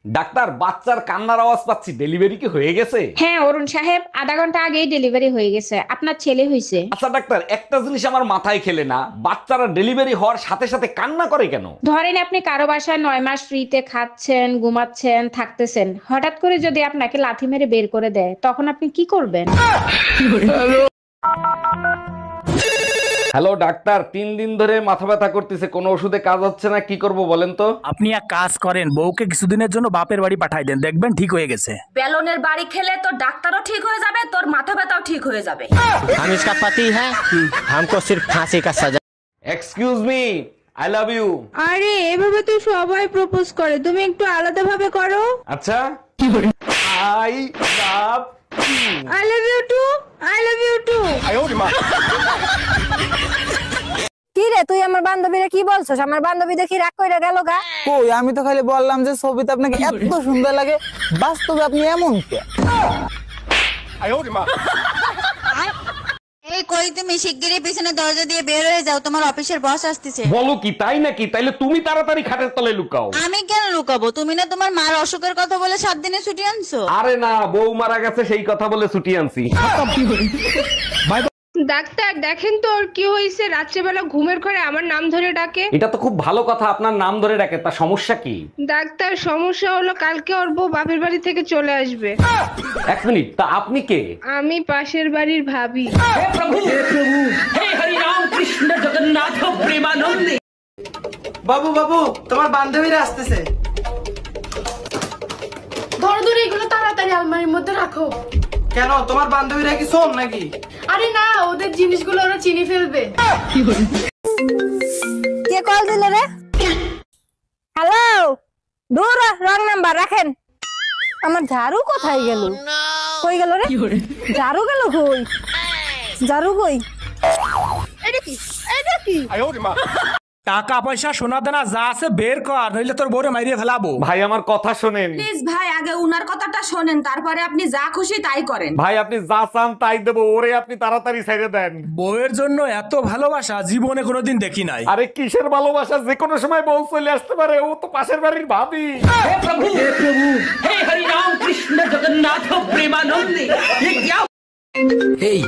Doctor, বাচ্চার কান্নার আওয়াজ পাচ্ছি, ডেলিভারি কি হয়ে গেছে? হ্যাঁ অরুণ সাহেব, আধা ঘন্টা আগেই ডেলিভারি হয়ে গেছে, আপনার ছেলে হয়েছে। আচ্ছা ডাক্তার, একটা জিনিস আমার মাথায় খেলে না, বাচ্চারা ডেলিভারি হওয়ার সাথে সাথে কান্না করে কেন? ধরেন আপনি কারো বাসায় 9 মাস ফ্রিতে খাচ্ছেন, ঘুমাচ্ছেন, থাকতেছেন, হঠাৎ করে যদি আপনাকে লাথি মেরে বের করে দেয়, তখন আপনি কি করবেন? হ্যালো ডাক্তার, 3 দিন ধরে মাথা ব্যথা করতেছে, কোনো ওষুধে কাজ হচ্ছে না, কি করব বলেন তো? আপনি এক কাজ করেন, বউকে কিছুদিনের জন্য বাপের বাড়ি পাঠাই দেন, দেখবেন ঠিক হয়ে গেছে। বেলনের বাড়ি খেলে তোর ডাক্তারও ঠিক হয়ে যাবে, তোর মাথা ব্যথাও ঠিক হয়ে যাবে। हम इसका पति है, हमको सिर्फ फांसी का सजा। Excuse me, I love you. আরে এভাবে তো সবাই প্রপোজ করে, তুমি একটু আলাদা ভাবে করো। আচ্ছা, I love I love you too, I love you too. কি রে তুই আমার বান্ধবীরা কি বলছস? আমার বান্ধবী দেখি রাগ কইরা গেল গা। কই, আমি তো খালি বললাম যে ছবিতে আপনাকে এত সুন্দর লাগে, বাস্তবে আপনি এমন কে? এই কই, তুমি শিগগিরই পিছনে দরজা দিয়ে বের হয়ে যাও, তোমার অফিসের বস আসতেছে। বলো কি, তাই নাকি? তাইলে তুমি তাড়াতাড়ি খাটের তলে লুকাও। আমি কেন লুকাবো? তুমি না তোমার মার অসুখের কথা বলে 7 দিনের ছুটি আনছো। আরে না, বউ মারা গেছে সেই কথা বলে ছুটি আনছি। ডাক্তার দেখেন তো ওর কি হয়েছে, রাত্রেবেলা ঘুমের ঘরে আমার নাম ধরে ডাকে। এটা তো খুব ভালো কথা, আপনার নাম ধরে ডাকে, তা সমস্যা কি? ডাক্তার সমস্যা হলো কালকে ওর বউ বাপের বাড়ি থেকে চলে আসবে। 1 মিনিট, তা আপনি কে? আমি পাশের বাড়ির ভাবি। বাবু বাবু, তোমার বান্ধবীরা আসতেছে। ধরো ধরো, এগুলো তাড়াতাড়ি আলমারির মধ্যে রাখো। কেন, তোমার বান্ধবীরা কি শোন নাকি? আরে না, ওদের জিনিসগুলো ওরা চিনি ফেলবে। কে কল দিলে রে? হ্যালো, দূর রং নাম্বার রাখেন। আমার ঝাড়ু কোথায় গেল? কই গেল রে? ঝাড়ু গেল কই? ঝাড়ু কই? এটা কি? এটা কি? টাকা পয়সা সোনা দানা যা আছে বের কর, নইলে তোর বউরে মাইরিয়ে ফেলাবো। ভাই আমার কথা শোনেন। প্লিজ ভাই, আগে উনার কথাটা শোনেন, তারপরে আপনি যা খুশি তাই করেন। ভাই আপনি যা চান তাই দেবো, ওরে আপনি তাড়াতাড়ি ছেড়ে দেন। বউয়ের জন্য এত ভালোবাসা জীবনে কোনোদিন দেখি নাই। আরে কিসের ভালোবাসা, যে কোনো সময় বউ চলে আসতে পারে, ও তো পাশের বাড়ির ভাবি। এই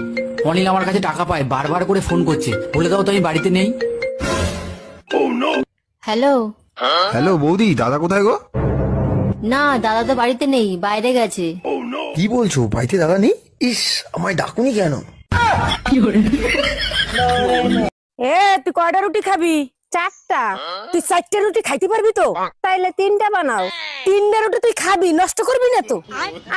অনিল আমার কাছে টাকা পায়, বারবার করে ফোন করছে, বলে দাও তো আমি বাড়িতে নেই। হ্যালো। হ্যালো বৌদি, দাদা কোথায় গো? না, দাদা তো বাড়িতে নেই, বাইরে গেছে। কি বলছো, বাড়িতে দাদা নেই? ইস, আমায় ডাকুনি কেন? এ তুই কয়টা রুটি খাবি? 4টা। তুই 4টা রুটি খাইতে পারবি তো? তাইলে 3টা বানাও। 3টা রুটি তুই খাবি, নষ্ট করবি না তো?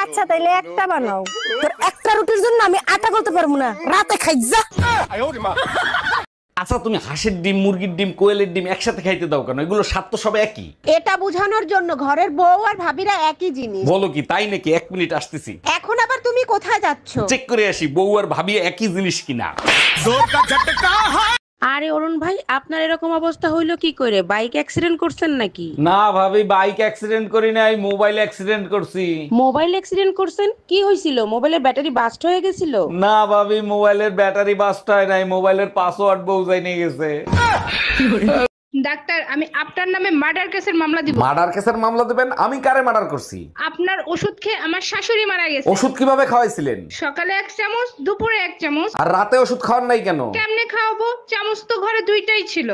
আচ্ছা তাইলে একটা বানাও। তোর একটা রুটির জন্য আমি আটা করতে পারবো না, রাতে খাই যা। আচ্ছা তুমি হাঁসের ডিম, মুরগির ডিম, কোয়েলের ডিম একসাথে খাইতে দাও কেন? এগুলো স্বাদ তো সব একই। এটা বোঝানোর জন্য ঘরের বউ আর ভাবিরা একই জিনিস। বলো কি, তাই নাকি? 1 মিনিট আসতেছি। এখন আবার তুমি কোথায় যাচ্ছ? চেক করে আসি বউ আর ভাবি একই জিনিস কিনা। আরে অরুণ ভাই, আপনার এরকম অবস্থা হইলো কি করে? বাইক অ্যাক্সিডেন্ট করছেন নাকি? না ভাবি, বাইক অ্যাক্সিডেন্ট করি নাই, মোবাইল অ্যাক্সিডেন্ট করছি। মোবাইল অ্যাক্সিডেন্ট করছেন? কি হয়েছিল? মোবাইলের ব্যাটারি বাস্ট হয়ে গেছিল? না ভাবি, মোবাইলের ব্যাটারি বাস্ট হয় নাই, মোবাইলের পাসওয়ার্ড বউ যাই নিয়ে গেছে। ডাক্তার, আমি আপনার নামে মার্ডার কেসের মামলা দিব। মার্ডার কেসের মামলা দেবেন? আমি কারে মার্ডার করছি? আপনার ওষুধ খেয়ে আমার শাশুড়ি মারা গেছে। ওষুধ কিভাবে খাওয়াইছিলেন? সকালে 1 চামচ, দুপুরে 1 চামচ। আর রাতে ওষুধ খাওয়ার নাই কেন? কেমনে খাওয়াবো? চামচ তো ঘরে 2টাই ছিল।